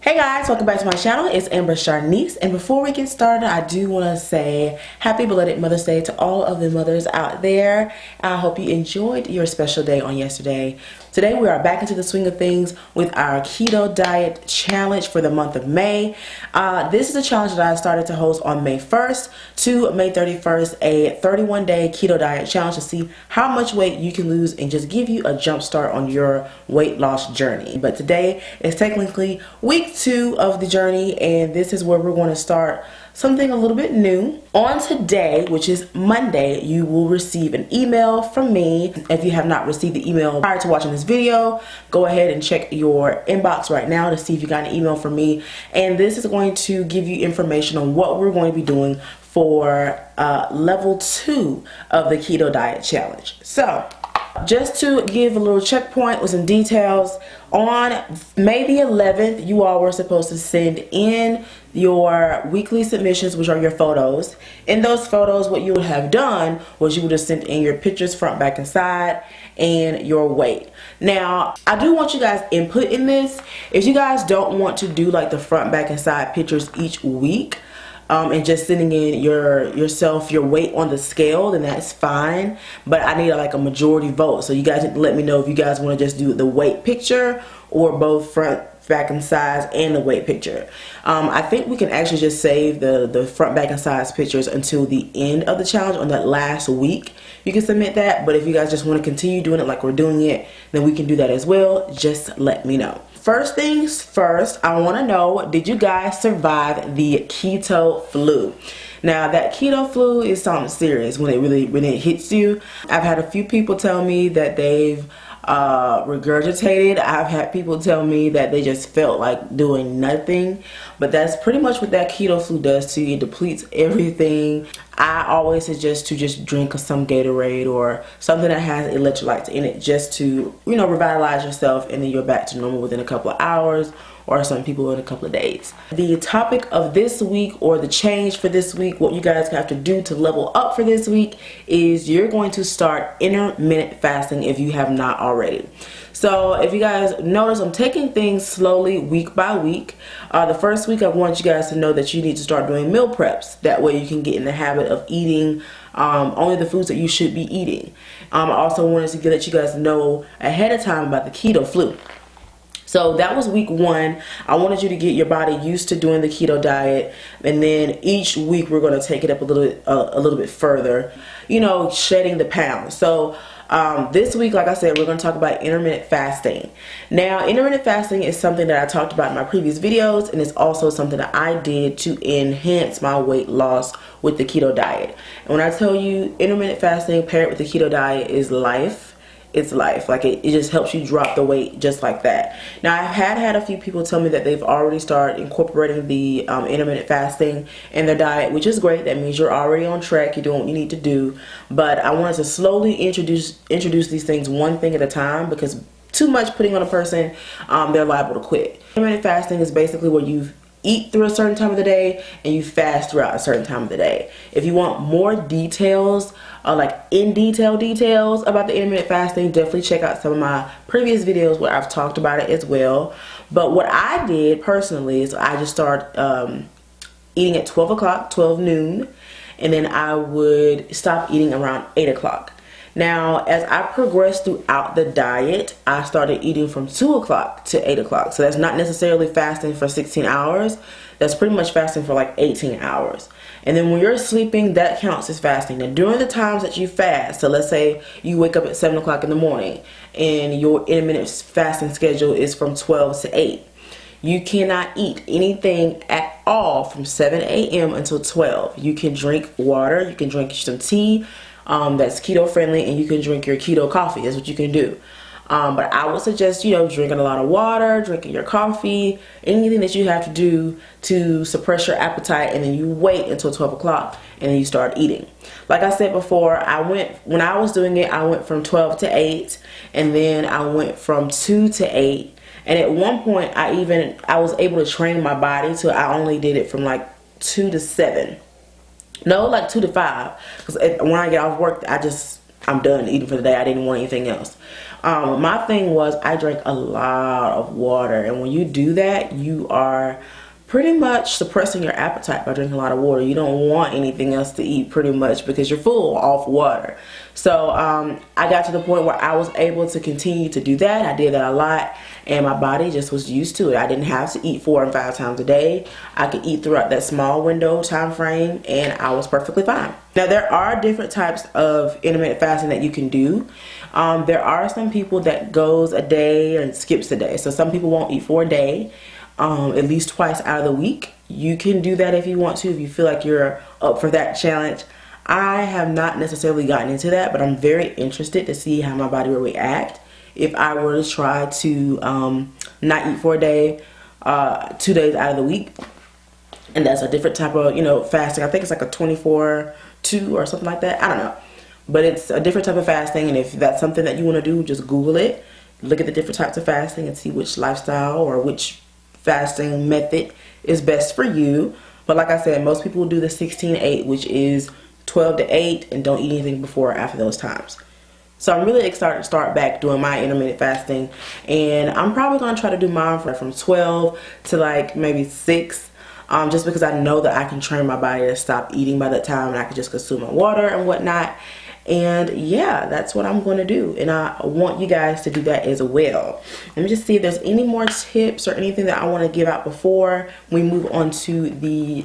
Hey guys, welcome back to my channel. It's AMBERSHARNIECE, and before we get started, I do want to say happy belated Mother's Day to all of the mothers out there. I hope you enjoyed your special day on yesterday. Today we are back into the swing of things with our Keto Diet challenge for the month of May. This is a challenge that I started to host on May 1st to May 31st, a 31-day Keto Diet challenge to see how much weight you can lose and just give you a jump start on your weight loss journey. But today is technically week 2 of the journey, and this is where we're going to start something a little bit new. On today, which is Monday, you will receive an email from me. If you have not received the email prior to watching this video, go ahead and check your inbox right now to see if you got an email from me. And this is going to give you information on what we're going to be doing for level 2 of the Keto Diet challenge. So just to give a little checkpoint with some details, on May the 11th, you all were supposed to send in your weekly submissions, which are your photos. In those photos, what you would have done was you would have sent in your pictures front, back, and side, and your weight. Now, I do want you guys input in this. If you guys don't want to do like the front, back, and side pictures each week, and just sending in your weight on the scale, then that's fine. But I need like a majority vote, so you guys need to let me know if you guys want to just do the weight picture or both front, back, and sides and the weight picture. I think we can actually just save the front, back, and sides pictures until the end of the challenge. On that last week you can submit that, but if you guys just want to continue doing it like we're doing it, then we can do that as well. Just let me know. First things first, I want to know, did you guys survive the keto flu? Now, that keto flu is something serious when it hits you. I've had a few people tell me that they've regurgitated. I've had people tell me that they just felt like doing nothing, but that's pretty much what that keto flu does to you. It depletes everything. I always suggest to just drink some Gatorade or something that has electrolytes in it, just to, revitalize yourself, and then you're back to normal within a couple of hours, or some people in a couple of days. The topic of this week, or the change for this week, what you guys have to do to level up for this week, is you're going to start intermittent fasting if you have not already. So if you guys notice, I'm taking things slowly week by week. The first week I want you guys to know that you need to start doing meal preps. That way you can get in the habit of eating only the foods that you should be eating. I also wanted to let you guys know ahead of time about the keto flu. So that was week 1. I wanted you to get your body used to doing the keto diet, and then each week we're going to take it up a little bit further, shedding the pounds. So this week, like I said, we're going to talk about intermittent fasting. Now, intermittent fasting is something that I talked about in my previous videos, and it's also something that I did to enhance my weight loss with the keto diet. And when I tell you intermittent fasting paired with the keto diet is life, it's life. Like it just helps you drop the weight just like that. Now, I've had a few people tell me that they've already started incorporating the intermittent fasting in their diet, which is great. That means you're already on track. You're doing what you need to do. But I wanted to slowly introduce these things one thing at a time, because too much putting on a person, they're liable to quit. Intermittent fasting is basically where you eat through a certain time of the day and you fast throughout a certain time of the day. If you want more details, like in details about the intermittent fasting, definitely check out some of my previous videos where I've talked about it as well. But what I did personally is I just started eating at 12 noon, and then I would stop eating around 8 o'clock. Now, as I progressed throughout the diet, I started eating from 2 o'clock to 8 o'clock. So that's not necessarily fasting for 16 hours. That's pretty much fasting for like 18 hours. And then when you're sleeping, that counts as fasting. Now, during the times that you fast, so let's say you wake up at 7 o'clock in the morning and your intermittent fasting schedule is from 12 to 8. You cannot eat anything at all from 7 a.m. until 12. You can drink water, you can drink some tea, that's keto friendly, and you can drink your keto coffee. That's what you can do. But I would suggest, drinking a lot of water, drinking your coffee, anything that you have to do to suppress your appetite, and then you wait until 12 o'clock and then you start eating. Like I said before, when I was doing it, I went from 12 to 8, and then I went from 2 to 8. And at one point, I was able to train my body to, I only did it from like 2 to 7. No, like 2 to 5. Because when I get off work, I'm done eating for the day. I didn't want anything else. My thing was I drank a lot of water, and when you do that, you are pretty much suppressing your appetite by drinking a lot of water. You don't want anything else to eat pretty much because you're full off water. So I got to the point where I was able to continue to do that. I did that a lot, and my body just was used to it. I didn't have to eat 4 and 5 times a day. I could eat throughout that small window time frame, and I was perfectly fine. Now, there are different types of intermittent fasting that you can do. There are some people that goes a day and skips a day. So some people won't eat for a day. At least twice out of the week. You can do that if you want to, if you feel like you're up for that challenge. I have not necessarily gotten into that, but I'm very interested to see how my body will react if I were to try to not eat for a day, 2 days out of the week. And that's a different type of, fasting. I think it's like a 24-2 or something like that. I don't know. But it's a different type of fasting, and if that's something that you want to do, just Google it. Look at the different types of fasting and see which lifestyle or which fasting method is best for you. But like I said, most people do the 16-8, which is 12 to 8, and don't eat anything before or after those times. So I'm really excited to start back doing my intermittent fasting, and I'm probably going to try to do mine from 12 to like maybe 6, just because I know that I can train my body to stop eating by that time, and I can just consume my water and whatnot. And yeah, that's what I'm going to do, and I want you guys to do that as well. Let me just see if there's any more tips or anything that I want to give out before we move on to the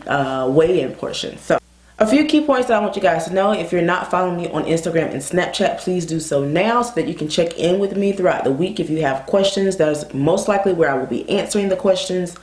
weigh-in portion. So a few key points that I want you guys to know. If you're not following me on Instagram and Snapchat, please do so now so that you can check in with me throughout the week. If you have questions, that's most likely where I will be answering the questions.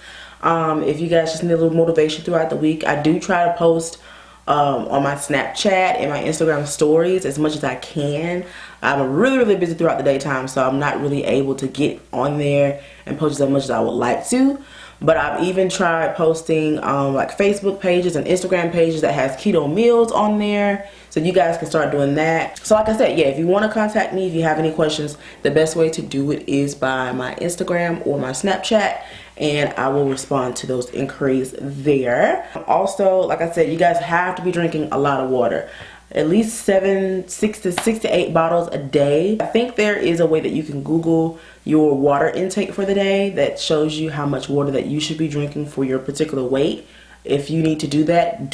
If you guys just need a little motivation throughout the week, I do try to post on my Snapchat and my Instagram stories as much as I can. I'm really busy throughout the daytime, so I'm not really able to get on there and post as much as I would like to. But I've even tried posting like Facebook pages and Instagram pages that has keto meals on there, so you guys can start doing that. So like I said, yeah, if you want to contact me, if you have any questions, the best way to do it is by my Instagram or my Snapchat, and I will respond to those inquiries there. Also, like I said, you guys have to be drinking a lot of water. At least 6 to 8 bottles a day. I think there is a way that you can Google your water intake for the day that shows you how much water that you should be drinking for your particular weight. If you need to do that,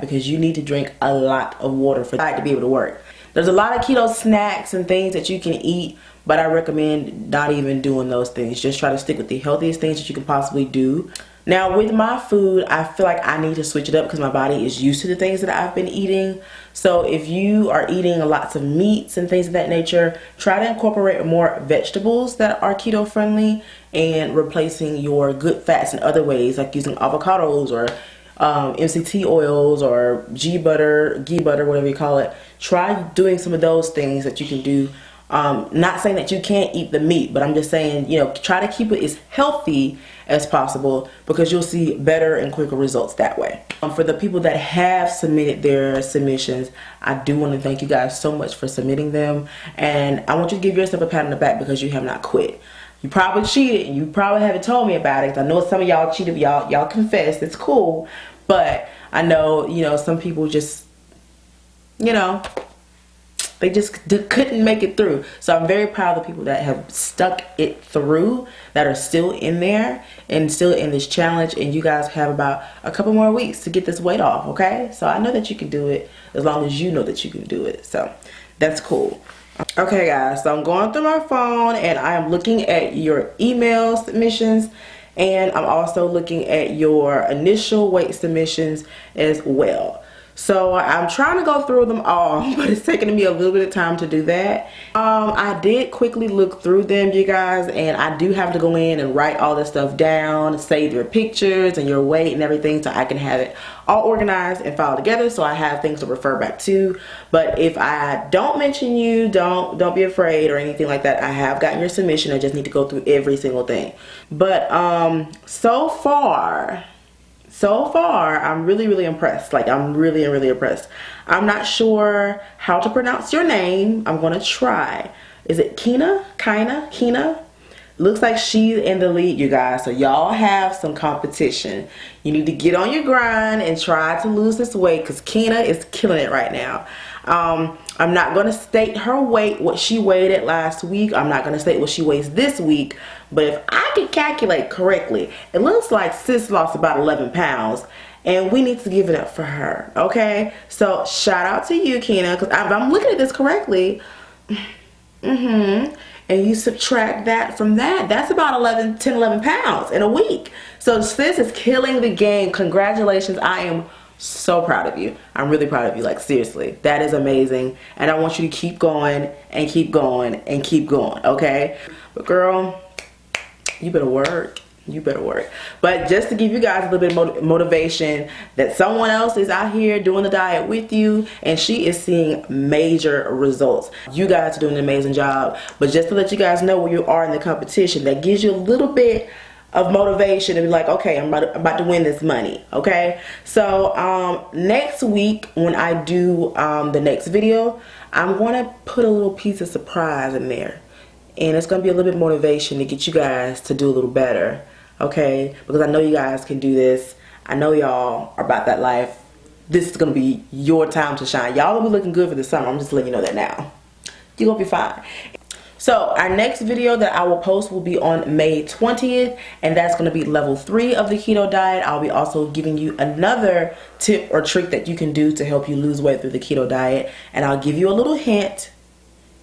because you need to drink a lot of water for that to be able to work. There's a lot of keto snacks and things that you can eat, but I recommend not even doing those things. Just try to stick with the healthiest things that you can possibly do. Now with my food, I feel like I need to switch it up because my body is used to the things that I've been eating. So if you are eating lots of meats and things of that nature, try to incorporate more vegetables that are keto friendly and replacing your good fats in other ways, like using avocados or MCT oils or ghee butter, whatever you call it. Try doing some of those things that you can do. Not saying that you can't eat the meat, but I'm just saying, try to keep it as healthy as possible because you'll see better and quicker results that way. For the people that have submitted their submissions, I do want to thank you guys so much for submitting them, and I want you to give yourself a pat on the back because you have not quit. You probably cheated and you probably haven't told me about it. I know some of y'all cheated, y'all confessed. It's cool, but I know, some people just, they just couldn't make it through. So I'm very proud of the people that have stuck it through, that are still in there and still in this challenge. And you guys have about a couple more weeks to get this weight off, okay? So I know that you can do it as long as you know that you can do it. So that's cool. Okay guys, so I'm going through my phone and I am looking at your email submissions, and I'm also looking at your initial weight submissions as well. So I'm trying to go through them all, but it's taking me a little bit of time to do that. I did quickly look through them, you guys, and I do have to go in and write all this stuff down, save your pictures and your weight and everything so I can have it all organized and filed together so I have things to refer back to. But if I don't mention you, don't be afraid or anything like that. I have gotten your submission. I just need to go through every single thing. But so far I'm really impressed. Like, I'm really impressed. I'm not sure how to pronounce your name. I'm gonna try. Is it Kina? Looks like she's in the lead, you guys. So y'all have some competition. You need to get on your grind and try to lose this weight because Kina is killing it right now. I'm not going to state her weight, what she weighed at last week. I'm not going to state what she weighs this week. But if I can calculate correctly, it looks like sis lost about 11 pounds. And we need to give it up for her, okay? So shout out to you, Kina, because I'm looking at this correctly. And you subtract that from that, that's about 10, 11 pounds in a week. So sis is killing the game. Congratulations. I am so proud of you. I'm really proud of you. Like, seriously, that is amazing. And I want you to keep going and keep going and keep going, okay? But girl, you better work. You better work. But just to give you guys a little bit of motivation that someone else is out here doing the diet with you and she is seeing major results. You guys are doing an amazing job. But just to let you guys know where you are in the competition, that gives you a little bit of motivation to be like, okay, I'm about to win this money, okay? So next week when I do the next video, I'm going to put a little piece of surprise in there. And it's going to be a little bit of motivation to get you guys to do a little better, okay? Because I know you guys can do this. I know y'all are about that life. This is going to be your time to shine. Y'all will be looking good for the summer. I'm just letting you know that now. You're going to be fine. So our next video that I will post will be on May 20th. And that's going to be level 3 of the keto diet. I'll be also giving you another tip or trick that you can do to help you lose weight through the keto diet. And I'll give you a little hint.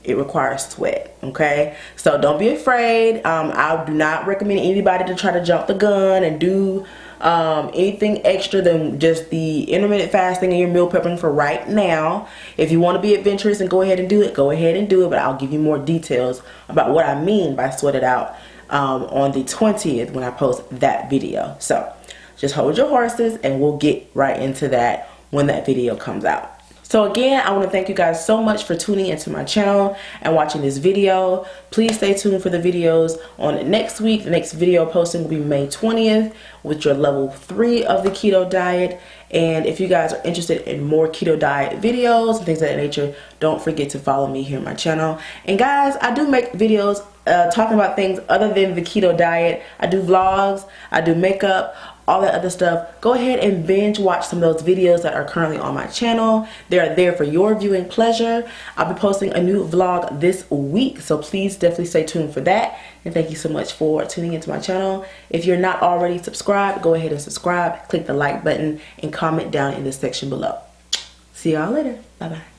It requires sweat, okay? So don't be afraid. I do not recommend anybody to try to jump the gun and do anything extra than just the intermittent fasting and your meal prepping for right now. If you want to be adventurous and go ahead and do it, go ahead and do it. But I'll give you more details about what I mean by sweat it out on the 20th when I post that video. So just hold your horses and we'll get right into that when that video comes out. So again, I want to thank you guys so much for tuning into my channel and watching this video. Please stay tuned for the videos on next week. The next video posting will be May 20th with your level 3 of the keto diet. And if you guys are interested in more keto diet videos and things of that nature, don't forget to follow me here on my channel. And guys, I do make videos talking about things other than the keto diet. I do vlogs, I do makeup, all that other stuff. Go ahead and binge watch some of those videos that are currently on my channel. They are there for your viewing pleasure. I'll be posting a new vlog this week, so please definitely stay tuned for that. And thank you so much for tuning into my channel. If you're not already subscribed, go ahead and subscribe, click the like button, and comment down in the section below. See y'all later. Bye-bye.